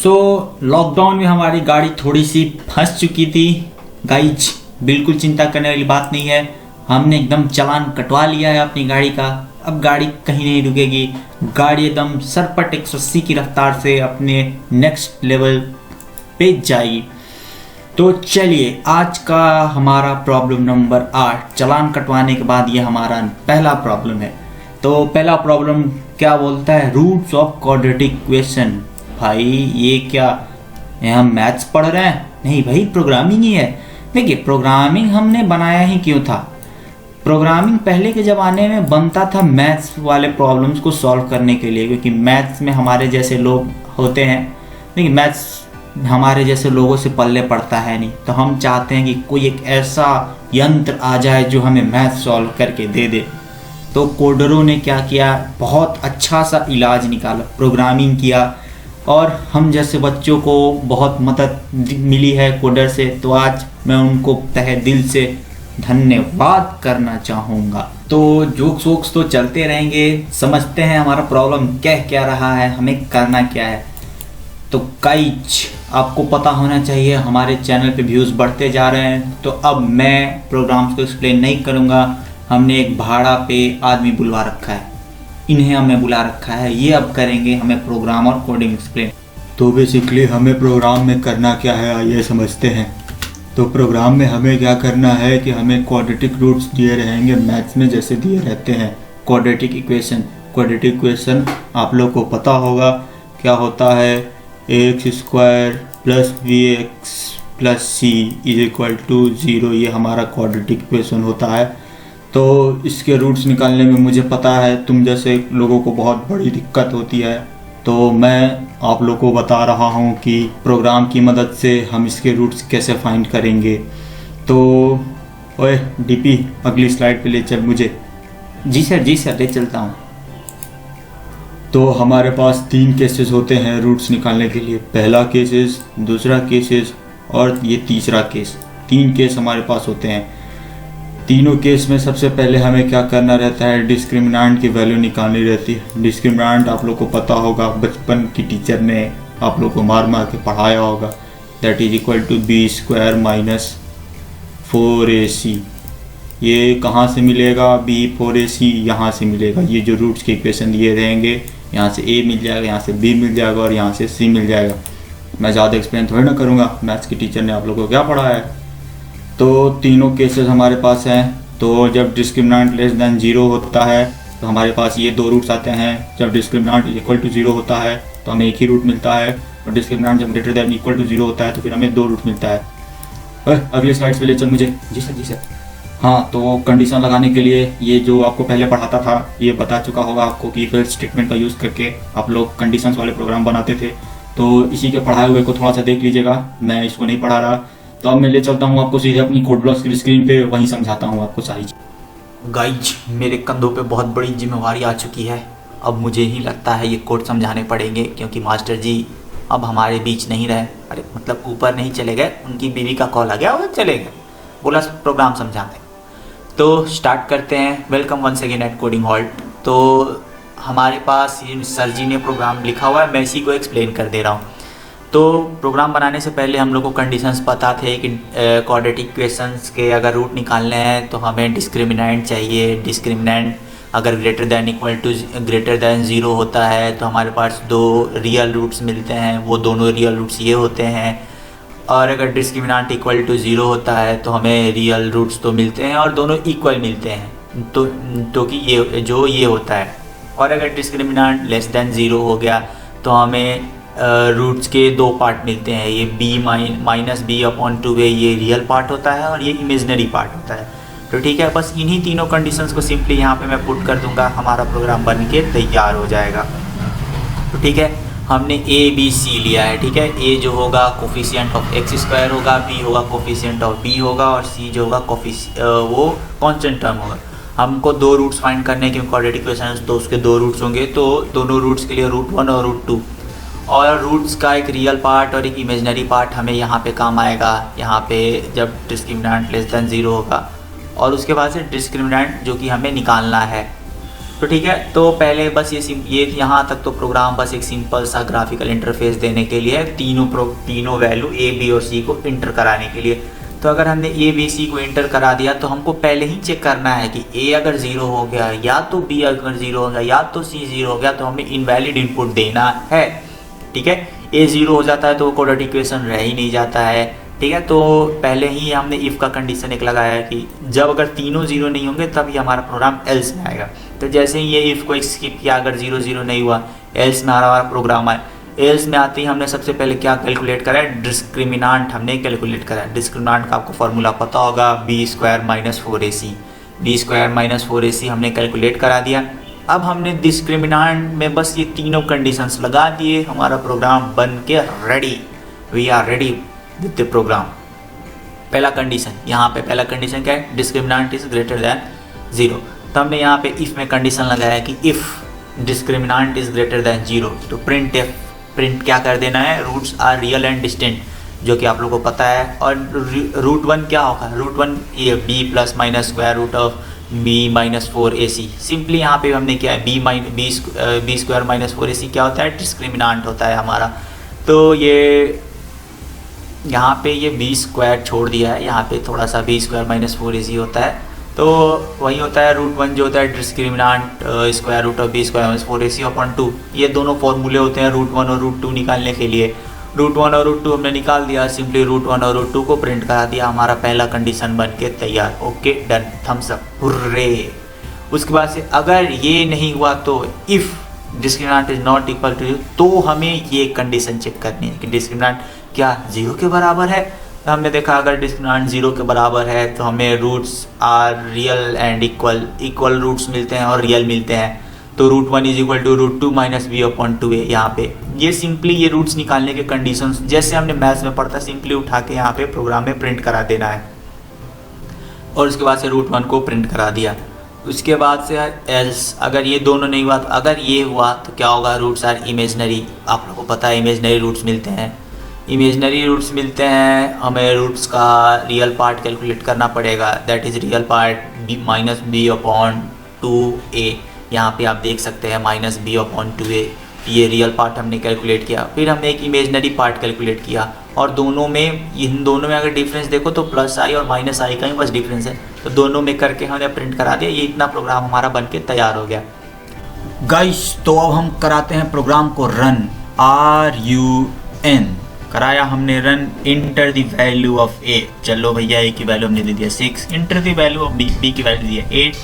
Lockdown में हमारी गाड़ी थोड़ी सी फंस चुकी थी गाइज। बिल्कुल चिंता करने वाली बात नहीं है, हमने एकदम चालान कटवा लिया है अपनी गाड़ी का। अब गाड़ी कहीं नहीं रुकेगी, गाड़ी एकदम सरपट 180 की रफ्तार से अपने नेक्स्ट लेवल पे जाएगी। तो चलिए, आज का हमारा प्रॉब्लम नंबर 8, चालान कटवाने के बाद ये हमारा पहला प्रॉब्लम है। तो पहला प्रॉब्लम क्या बोलता है, रूट्स ऑफ क्वाड्रेटिक इक्वेशन। भाई ये क्या, ये हम मैथ्स पढ़ रहे हैं? नहीं भाई, प्रोग्रामिंग ही है। देखिए, प्रोग्रामिंग हमने बनाया ही क्यों था? प्रोग्रामिंग पहले के ज़माने में बनता था मैथ्स वाले प्रॉब्लम्स को सॉल्व करने के लिए, क्योंकि मैथ्स में हमारे जैसे लोग होते हैं, लेकिन मैथ्स हमारे जैसे लोगों से पल्ले पड़ता है नहीं। तो हम चाहते हैं कि कोई एक ऐसा यंत्र आ जाए जो हमें मैथ सॉल्व करके दे दे। तो कोडरों ने क्या किया, बहुत अच्छा सा इलाज निकाला, प्रोग्रामिंग किया, और हम जैसे बच्चों को बहुत मदद मिली है कोडर से। तो आज मैं उनको तहे दिल से धन्यवाद करना चाहूँगा। तो जोक्स वोक्स तो चलते रहेंगे, समझते हैं हमारा प्रॉब्लम क्या रहा है, हमें करना क्या है। तो गाइज, आपको पता होना चाहिए हमारे चैनल पे व्यूज़ बढ़ते जा रहे हैं, तो अब मैं प्रोग्राम्स को एक्सप्लेन नहीं करूँगा। हमने एक भाड़ा पे आदमी बुलवा रखा है, इन्हें हमें बुला रखा है, ये अब करेंगे हमें प्रोग्राम और कोडिंग एक्सप्लेन। तो बेसिकली हमें प्रोग्राम में करना क्या है आइए समझते हैं। तो प्रोग्राम में हमें क्या करना है कि हमें क्वाड्रेटिक रूट्स दिए रहेंगे मैथ्स में जैसे दिए रहते हैं। क्वाड्रेटिक इक्वेशन आप लोग को पता होगा क्या होता है, ax² + bx + c = 0। ये हमारा क्वाड्रेटिक इक्वेशन होता है। तो इसके रूट्स निकालने में मुझे पता है तुम जैसे लोगों को बहुत बड़ी दिक्कत होती है, तो मैं आप लोगों को बता रहा हूँ कि प्रोग्राम की मदद से हम इसके रूट्स कैसे फाइंड करेंगे। तो ओए डीपी, अगली स्लाइड पे ले चल मुझे। जी सर ले चलता हूँ। तो हमारे पास 3 केसेस होते हैं रूट्स निकालने के लिए। पहला केसेस, दूसरा केसेस और ये तीसरा केस। 3 केस हमारे पास होते हैं। तीनों केस में सबसे पहले हमें क्या करना रहता है, डिस्क्रिमिनेंट की वैल्यू निकालनी रहती है। डिस्क्रिमिनेंट आप लोग को पता होगा, बचपन की टीचर ने आप लोग को मार के पढ़ाया होगा। That is equal to b² - 4ac। ये कहाँ से मिलेगा, b4ac यहाँ से मिलेगा। ये जो रूट्स के इक्वेशन दिए रहेंगे, यहाँ से a मिल जाएगा, यहाँ से b मिल जाएगा और यहाँ से c मिल जाएगा। मैं ज़्यादा एक्सप्लेन थोड़ी ना करूँगा, मैथ्स की टीचर ने आप लोगों को क्या पढ़ाया है। तो तीनों केसेस हमारे पास हैं। तो जब डिस्क्रिमिनेंट <0 होता है तो हमारे पास ये 2 रूट्स आते हैं। जब डिस्क्रिमिनेंट = 0 होता है तो हमें एक ही रूट मिलता है, और डिस्क्रिमिनेंट जब > 0 होता है तो फिर हमें 2 रूट मिलता है। अगली स्लाइड्स पे ले चल मुझे। जी सर। हाँ, तो कंडीशन लगाने के लिए ये जो आपको पहले पढ़ाता था ये बता चुका होगा आपको कि इफ एल्स स्टेटमेंट का यूज़ करके आप लोग कंडीशंस वाले प्रोग्राम बनाते थे। तो इसी के पढ़ाए हुए को थोड़ा सा देख लीजिएगा, मैं इसको नहीं पढ़ा रहा। तो अब मैं ले चलता हूँ आपको सीधे अपनी कोड ब्लॉक्स की स्क्रीन पे, वहीं समझाता हूँ आपको सारी चीज़। गाइज, मेरे कंधों पे बहुत बड़ी जिम्मेवारी आ चुकी है। अब मुझे ही लगता है ये कोड समझाने पड़ेंगे, क्योंकि मास्टर जी अब हमारे बीच नहीं रहे। अरे मतलब ऊपर नहीं चले गए, उनकी बीवी का कॉल आ गया और चले गए, बोला प्रोग्राम समझाते। तो स्टार्ट करते हैं। Welcome once again at Coding Halt. तो हमारे पास ये सर जी ने प्रोग्राम लिखा हुआ है, मैं इसी को एक्सप्लेन कर दे रहा हूँ। तो प्रोग्राम बनाने से पहले हम लोग को कंडीशंस पता थे कि क्वाड्रेटिक इक्वेशंस के अगर रूट निकालने हैं तो हमें डिस्क्रिमिनेंट चाहिए। डिस्क्रिमिनेंट अगर ग्रेटर दैन 0 होता है तो हमारे पास 2 रियल रूट्स मिलते हैं, वो दोनों रियल रूट्स ये होते हैं। और अगर डिस्क्रिमिनेंट = 0 होता है तो हमें रियल रूट्स तो मिलते हैं और दोनों इक्वल मिलते हैं, तो कि ये होता है। और अगर डिस्क्रिमिनेंट <0 हो गया तो हमें रूट्स के 2 पार्ट मिलते हैं। ये b-b/2 है, ये रियल पार्ट होता है और ये इमेजनरी पार्ट होता है। तो ठीक है, बस इन्हीं तीनों कंडीशंस को सिंपली यहाँ पे मैं पुट कर दूंगा, हमारा प्रोग्राम बन के तैयार हो जाएगा। तो ठीक है, हमने a b c लिया है। ठीक है, a जो होगा कोफिशिएंट ऑफ x² होगा, b होगा कोफिशिएंट ऑफ b होगा, और c जो होगा वो कांस्टेंट टर्म होगा। हमको 2 रूट्स फाइंड करने के क्वाड्रेटिक इक्वेशन, तो उसके 2 रूट्स होंगे। तो दोनों रूट्स के लिए √1 और √2, और रूट्स का एक रियल पार्ट और एक इमेजनरी पार्ट हमें यहाँ पे काम आएगा। यहाँ पे जब डिस्क्रिमिनेंट <0 होगा, और उसके बाद से डिस्क्रिमिनेंट जो कि हमें निकालना है। तो ठीक है, तो पहले बस ये यहाँ तक तो प्रोग्राम बस एक सिंपल सा ग्राफिकल इंटरफेस देने के लिए, तीनों वैल्यू ए बी और सी को इंटर कराने के लिए। तो अगर हमने ए बी सी को इंटर करा दिया तो हमको पहले ही चेक करना है कि ए अगर 0 हो गया या तो बी अगर 0 हो गया या तो सी 0 हो गया तो हमें इनवैलिड इनपुट देना है। ठीक है, ए 0 हो जाता है तो क्वाड्रेटिक इक्वेशन रह ही नहीं जाता है। ठीक है, तो पहले ही हमने इफ़ का कंडीशन एक लगाया है कि जब अगर तीनों 0 नहीं होंगे तब ये हमारा प्रोग्राम एल्स में आएगा। तो जैसे ही ये इफ़ को स्किप किया, अगर 0 0 नहीं हुआ, एल्स में हमारा प्रोग्राम आए। एल्स में आते ही हमने सबसे पहले क्या कैलकुलेट करा है, डिस्क्रिमिनांट हमने कैलकुलेट करा है। डिस्क्रिमिनांट का आपको फॉर्मूला पता होगा, b square minus 4ac। B square minus 4ac हमने कैलकुलेट करा दिया। अब हमने डिस्क्रिमिनांट में बस ये तीनों कंडीशंस लगा दिए, हमारा प्रोग्राम बन के ready. We are ready with the program. पहला कंडीशन, यहाँ पे पहला कंडीशन क्या है, डिस्क्रिमिनांट इज ग्रेटर दैन 0। तो हमने यहाँ पे इफ़ में कंडीशन लगाया कि if discriminant is greater than 0 तो प्रिंट क्या कर देना है, roots are real and distinct, जो कि आप लोगों को पता है। और रूट 1 क्या होगा, रूट 1 ये b plus minus square root of b minus 4ac। Simply यहाँ पे हमने क्या है, बी स्क्वायर माइनस 4ac क्या होता है, डिस्क्रिमिनांट होता है हमारा। तो ये यहाँ पे ये बी स्क्वायर छोड़ दिया है, यहाँ पे थोड़ा सा बी स्क्वायर माइनस 4ac होता है। तो वही होता है रूट 1 जो होता है discriminant square root of B square minus 4ac upon 2। ये दोनों फॉर्मूले होते हैं रूट 1 और रूट 2 निकालने के लिए। रूट 1 और रूट 2 हमने निकाल दिया, सिंपली रूट 1 और रूट 2 को प्रिंट करा दिया, हमारा पहला कंडीशन बन के तैयार। Okay done, thumbs up, hurray. उसके बाद से अगर ये नहीं हुआ तो if discriminant is not equal to 0 तो हमें ये कंडीशन चेक करनी है कि डिस्क्रिमिनांट क्या 0 के बराबर है। तो हमने देखा अगर डिस्क्रिमिनांट 0 के बराबर है तो हमें roots are real and equal roots मिलते हैं और रियल मिलते हैं। तो root 1 is equal to root 2 minus b upon 2 है। यहाँ पे ये सिंपली ये रूट्स निकालने के कंडीशंस जैसे हमने मैथ्स में पढ़ता, सिंपली उठा के यहाँ पे प्रोग्राम में प्रिंट करा देना है। और उसके बाद से रूट 1 को प्रिंट करा दिया। उसके बाद से एल्स अगर ये दोनों नहीं हुआ तो अगर ये हुआ तो क्या होगा, रूट्स आर इमेजनरी। आप लोगों को पता है इमेजनरी रूट्स मिलते हैं। इमेजनरी रूट्स मिलते हैं, हमें रूट्स का रियल पार्ट कैलकुलेट करना पड़ेगा, that is real part b minus b upon 2a। यहाँ पे आप देख सकते हैं माइनस बी अपॉन 2a, ये रियल पार्ट हमने कैलकुलेट किया। फिर हमने एक इमेजनरी पार्ट कैलकुलेट किया और इन दोनों में अगर डिफरेंस देखो तो प्लस आई और माइनस आई का ही बस डिफरेंस है। तो दोनों में करके हमने प्रिंट करा दिया। ये इतना प्रोग्राम हमारा बन के तैयार हो गया। गाइस तो अब हम कराते हैं प्रोग्राम को रन। RUN कराया हमने run. Inter the value of a, चलो भैया a की वैल्यू हमने दे दिया 6। Enter the value of b की वैल्यू दिया 8,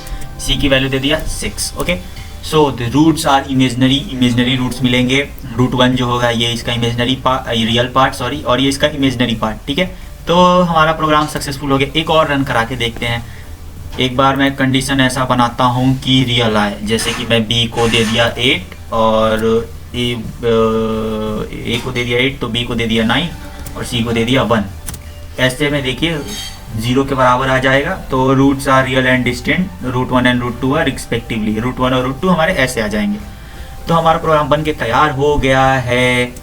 c की वैल्यू दे दिया 6। Okay, so the roots are imaginary roots मिलेंगे। रूट 1 जो होगा ये इसका imaginary part, real part sorry, और ये इसका इमेजनरी पार्ट। ठीक है, तो हमारा प्रोग्राम सक्सेसफुल हो गया। एक और रन करा के देखते हैं। एक बार मैं कंडीशन ऐसा बनाता हूँ कि रियल आए, जैसे कि मैं b को दे दिया 8 और ए को दे दिया 8 तो b को दे दिया 9 और c को दे दिया 1। ऐसे में देखिए 0 के बराबर आ जाएगा। तो roots are real and distinct, root 1 and root 2 are respectively. Root 1 और रूट 2 हमारे ऐसे आ जाएंगे। तो हमारा प्रोग्राम बन के तैयार हो गया है।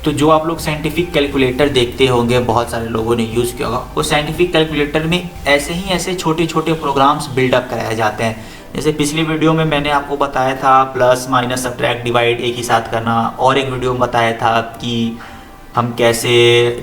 तो जो आप लोग साइंटिफिक कैलकुलेटर देखते होंगे, बहुत सारे लोगों ने यूज़ किया होगा, वो साइंटिफिक कैलकुलेटर में ऐसे छोटे छोटे प्रोग्राम्स बिल्डअप कराए जाते हैं। जैसे पिछली वीडियो में मैंने आपको बताया था प्लस माइनस सब्ट्रैक्ट डिवाइड एक ही साथ करना, और एक वीडियो में बताया था कि हम कैसे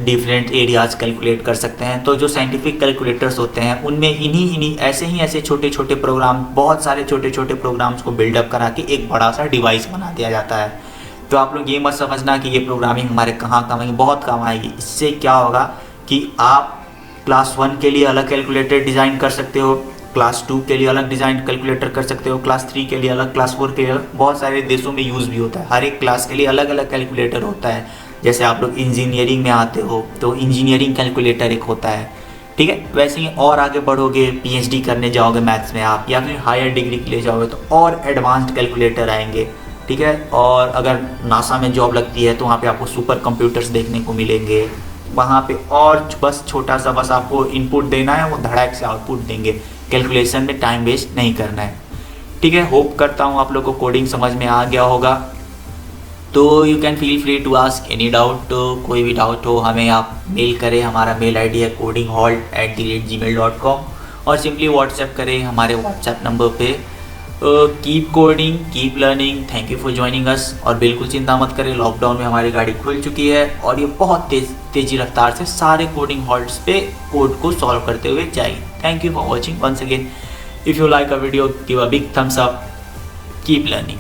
डिफरेंट एरियाज कैलकुलेट कर सकते हैं। तो जो साइंटिफिक कैलकुलेटर्स होते हैं उनमें इन्हीं ऐसे छोटे छोटे प्रोग्राम, बहुत सारे छोटे छोटे प्रोग्राम्स को बिल्डअप करा के एक बड़ा सा डिवाइस बना दिया जाता है। तो आप लोग ये मत समझना कि ये प्रोग्रामिंग हमारे कहाँ काम आएगी, बहुत काम आएगी। इससे क्या होगा कि आप क्लास 1 के लिए अलग कैलकुलेटर डिज़ाइन कर सकते हो, क्लास 2 के लिए अलग डिज़ाइन कैलकुलेटर कर सकते हो, क्लास 3 के लिए अलग, क्लास 4 के लिए अलग। बहुत सारे देशों में यूज़ भी होता है, हर एक क्लास के लिए अलग अलग कैलकुलेटर होता है। जैसे आप लोग इंजीनियरिंग में आते हो तो इंजीनियरिंग कैलकुलेटर एक होता है। ठीक है, वैसे ही और आगे बढ़ोगे, PhD करने जाओगे मैथ्स में आप, या फिर हायर डिग्री के लिए जाओगे तो और एडवांस्ड कैलकुलेटर आएंगे। ठीक है, और अगर नासा में जॉब लगती है तो वहाँ पे आपको सुपर कंप्यूटर्स देखने को मिलेंगे वहाँ पे। और बस छोटा सा बस आपको इनपुट देना है, वो धड़ाक से आउटपुट देंगे। कैलकुलेशन में टाइम वेस्ट नहीं करना है। ठीक है, होप करता हूँ आप लोग को कोडिंग समझ में आ गया होगा। तो you can feel free to ask any doubt. कोई भी डाउट हो हमें आप मेल करें, हमारा मेल ID है codinghalt@gmail.com। और सिंपली व्हाट्सएप करें हमारे व्हाट्सएप नंबर पे। Keep coding, keep learning, thank you for joining us. और बिल्कुल चिंता मत करें, लॉकडाउन में हमारी गाड़ी खुल चुकी है और ये बहुत तेज़ी रफ्तार से सारे कोडिंग हॉल्ट्स पे कोड को सॉल्व करते हुए जाएगी। Thank you for watching once again. If you like a video, give a big thumbs up, keep learning.